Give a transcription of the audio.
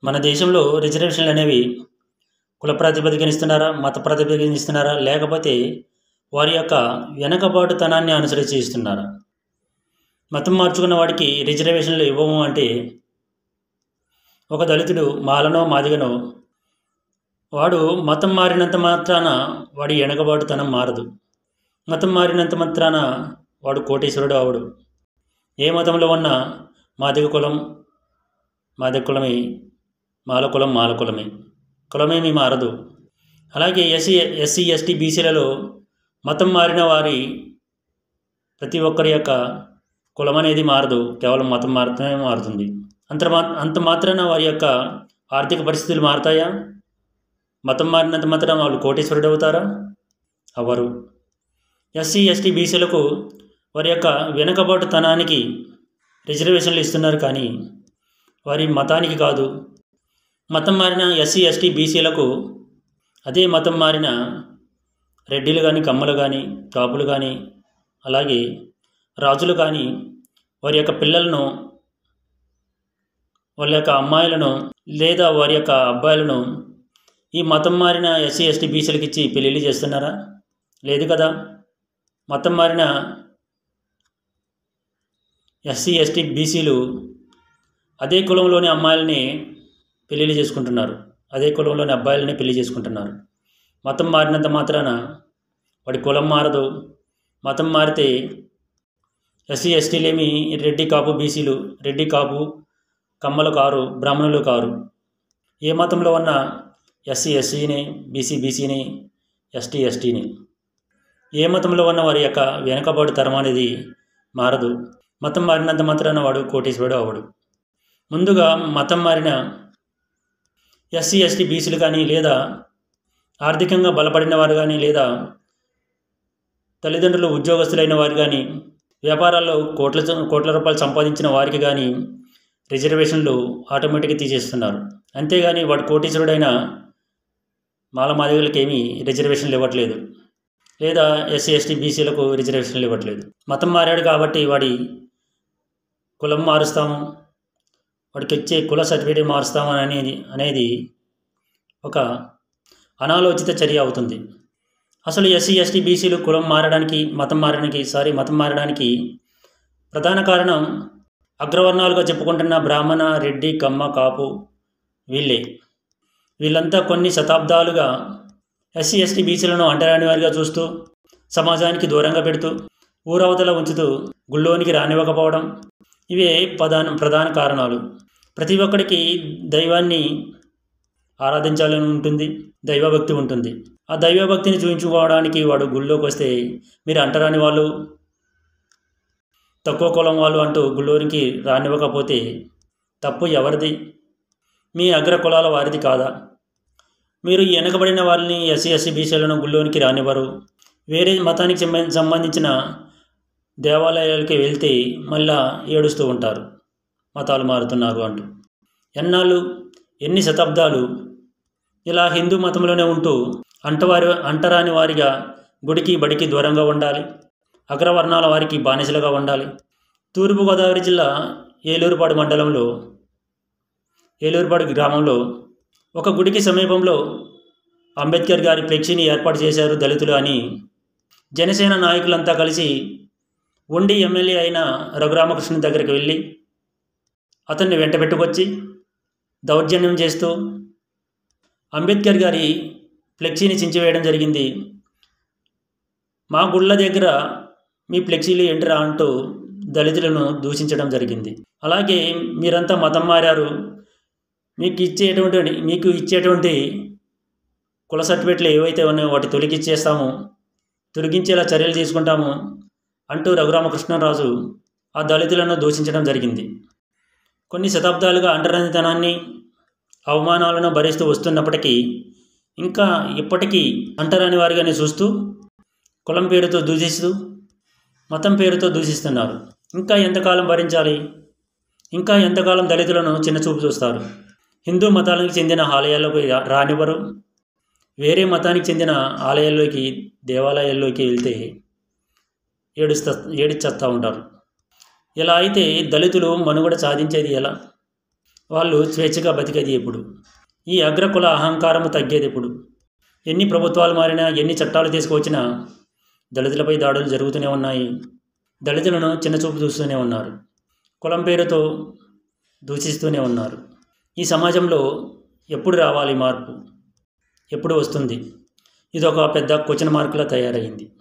మన దేశంలో రిజర్వేషన్లు అనేవి కుల ప్రాతిపదికన ఇస్తున్నారా, మత ప్రాతిపదికన ఇస్తున్నారా, లేకపోతే వారి యొక్క వెనకబాటుతనాన్ని అనుసరించి ఇస్తున్నారా? మతం మార్చుకున్న వాడికి రిజర్వేషన్లు ఇవ్వము అంటే ఒక దళితుడు మాలనో మాదిగనో వాడు మతం మారినంత మాత్రాన వాడి వెనకబాటుతనం మారదు. మతం మారినంత మాత్రాన వాడు కోటీశ్వరుడు అవడు. ఏ మతంలో ఉన్నా మాదిగ కులం మాదిగ కులమే, మాల కులం మాల కులమే, కులమేమీ మారదు. అలాగే ఎస్సీ ఎస్టీ బీసీలలో మతం మారిన వారి ప్రతి ఒక్కరి యొక్క కులం అనేది మారదు, కేవలం మతం మాత్రమే మారుతుంది. అంత మాత్రాన వారి యొక్క ఆర్థిక పరిస్థితులు మారుతాయా? మతం మారినంత మాత్రాన వాళ్ళు కోటీశ్వరుడు అవుతారా? అవ్వరు. ఎస్సీ ఎస్టీ బీసీలకు వారి యొక్క వెనుకబాటుతనానికి రిజర్వేషన్లు ఇస్తున్నారు, కానీ వారి మతానికి కాదు. మతం మారిన ఎస్సీ ఎస్టీ బీసీలకు అదే మతం మారిన రెడ్డిలు కానీ, కమ్మలు కానీ, కాపులు కానీ, అలాగే రాజులు కానీ వారి యొక్క పిల్లలను, వాళ్ళ యొక్క అమ్మాయిలను లేదా వారి యొక్క అబ్బాయిలను ఈ మతం మారిన ఎస్సీ ఎస్టీ బీసీలకు ఇచ్చి పెళ్ళిళ్ళు చేస్తున్నారా? లేదు కదా. మతం మారిన ఎస్సీ ఎస్టీ బీసీలు అదే కులంలోని అమ్మాయిలని పెళ్ళిళ్ళు చేసుకుంటున్నారు, అదే కులంలోని అబ్బాయిలని పెళ్లి చేసుకుంటున్నారు. మతం మారినంత మాత్రాన వాడి కులం మారదు. మతం మారితే ఎస్సీ ఎస్టీలేమి రెడ్డి కాపు బీసీలు, రెడ్డి కాపు కమ్మలు కారు, బ్రాహ్మణులు కారు. ఏ మతంలో ఉన్నా ఎస్సీ ఎస్సీని, బీసీ బీసీని, ఎస్టీ ఎస్టీని. ఏ మతంలో ఉన్న వారి యొక్క వెనకబాటు తరం అనేది మారదు. మతం మారినంత మాత్రాన వాడు కోటీశ్వరుడు అవడు. ముందుగా మతం మారిన ఎస్సీ ఎస్టీ బీసీలు కానీ, లేదా ఆర్థికంగా బలపడిన వారు కానీ, లేదా తల్లిదండ్రులు ఉద్యోగస్తులైన వారు కానీ, వ్యాపారాల్లో కోట్ల రూపాయలు సంపాదించిన వారికి కానీ రిజర్వేషన్లు ఆటోమేటిక్గా తీసేస్తున్నారు. అంతేగాని వాడు కోటీశ్వరుడైన మాల మాదిగలకు ఏమీ రిజర్వేషన్లు ఇవ్వట్లేదు, లేదా ఎస్సీ ఎస్టీ బీసీలకు రిజర్వేషన్లు ఇవ్వట్లేదు. మతం మారాడు కాబట్టి వాడి కులం మారుస్తాము, వాడికి వచ్చే కుల సర్టిఫికేట్ మారుస్తాము అనేది ఒక అనాలోచిత చర్య అవుతుంది. అసలు ఎస్సీ ఎస్టీ బీసీలు కులం మారడానికి, మతం మారడానికి ప్రధాన కారణం అగ్రవర్ణాలుగా చెప్పుకుంటున్న బ్రాహ్మణ, రెడ్డి, కమ్మ, కాపు వీళ్ళంతా కొన్ని శతాబ్దాలుగా ఎస్సీ ఎస్టీ బీసీలను అంటరాని వారిగా చూస్తూ, సమాజానికి దూరంగా పెడుతూ, ఊరవతల ఉంచుతూ, గుళ్ళోనికి రానివ్వకపోవడం, ఇవే ప్రధాన కారణాలు. ప్రతి ఒక్కడికి దైవాన్ని ఆరాధించాలని ఉంటుంది, దైవభక్తి ఉంటుంది. ఆ దైవభక్తిని చూపించుకోవడానికి వాడు గుళ్ళోకి వస్తే మీరు అంటరాని వాళ్ళు, తక్కువ కులం వాళ్ళు అంటూ గుళ్ళోనికి రానివ్వకపోతే తప్పు ఎవరిది? మీ అగ్ర కులాల వారిది కాదా? మీరు వెనకబడిన వాళ్ళని ఎస్సీ ఎస్సీ బీసీలను గుళ్ళోనికి రానివ్వరు. వేరే మతానికి సంబంధించిన దేవాలయాలకి వెళ్తే మళ్ళా ఏడుస్తూ ఉంటారు, మతాలు మారుతున్నారు అంటూ. ఎన్ని శతాబ్దాలు ఇలా హిందూ మతంలోనే ఉంటూ అంటరాని వారిగా గుడికి బడికి దూరంగా ఉండాలి, అగ్రవర్ణాల వారికి బానిసలుగా ఉండాలి. తూర్పుగోదావరి జిల్లా ఏలూరుపాడు గ్రామంలో ఒక గుడికి సమీపంలో అంబేద్కర్ గారి ఫ్లెక్సీని ఏర్పాటు చేశారు దళితులు అని జనసేన నాయకులంతా కలిసి ఉండి ఎమ్మెల్యే అయిన రఘురామకృష్ణ దగ్గరికి వెళ్ళి అతన్ని వెంట పెట్టుకొచ్చి దౌర్జన్యం చేస్తూ అంబేద్కర్ గారి ఫ్లెక్సీని చించివేయడం జరిగింది. మా గుళ్ళ దగ్గర మీ ఫ్లెక్సీలు ఏంటిరా అంటూ దళితులను దూషించడం జరిగింది. అలాగే మీరంతా మతం మారారు, మీకు ఇచ్చేటువంటి కుల సర్టిఫికేట్లు ఏవైతే ఉన్నాయో వాటి తొలగించేలా చర్యలు తీసుకుంటాము అంటూ రఘురామకృష్ణరాజు ఆ దళితులను దూషించడం జరిగింది. కొన్ని శతాబ్దాలుగా అంటరానితనాన్ని, అవమానాలను భరిస్తూ వస్తున్నప్పటికీ ఇంకా ఇప్పటికీ అంటరాని వారిగానే చూస్తూ, కులం పేరుతో దూషిస్తూ, మతం పేరుతో దూషిస్తున్నారు. ఇంకా ఎంతకాలం భరించాలి? ఇంకా ఎంతకాలం దళితులను చిన్నచూపు చూస్తారు? హిందూ మతానికి చెందిన ఆలయాల్లోకి రానివ్వరు. వేరే మతానికి చెందిన ఆలయాల్లోకి, దేవాలయాల్లోకి వెళ్తే ఏడిచేస్తూ ఉంటారు. ఇలా అయితే దళితులు మనుగడ సాధించేది ఎలా? వాళ్ళు స్వేచ్ఛగా బతికేది ఎప్పుడు? ఈ అగ్రకుల అహంకారము తగ్గేది ఎప్పుడు? ఎన్ని ప్రభుత్వాలు మారినా, ఎన్ని చట్టాలు తీసుకువచ్చినా దళితులపై దాడులు జరుగుతూనే ఉన్నాయి. దళితులను చిన్నచూపు చూస్తూనే ఉన్నారు. కులం పేరుతో దూషిస్తూనే ఉన్నారు. ఈ సమాజంలో ఎప్పుడు రావాలి మార్పు? ఎప్పుడు వస్తుంది? ఇది ఒక పెద్ద క్వశ్చన్ మార్కులా తయారైంది.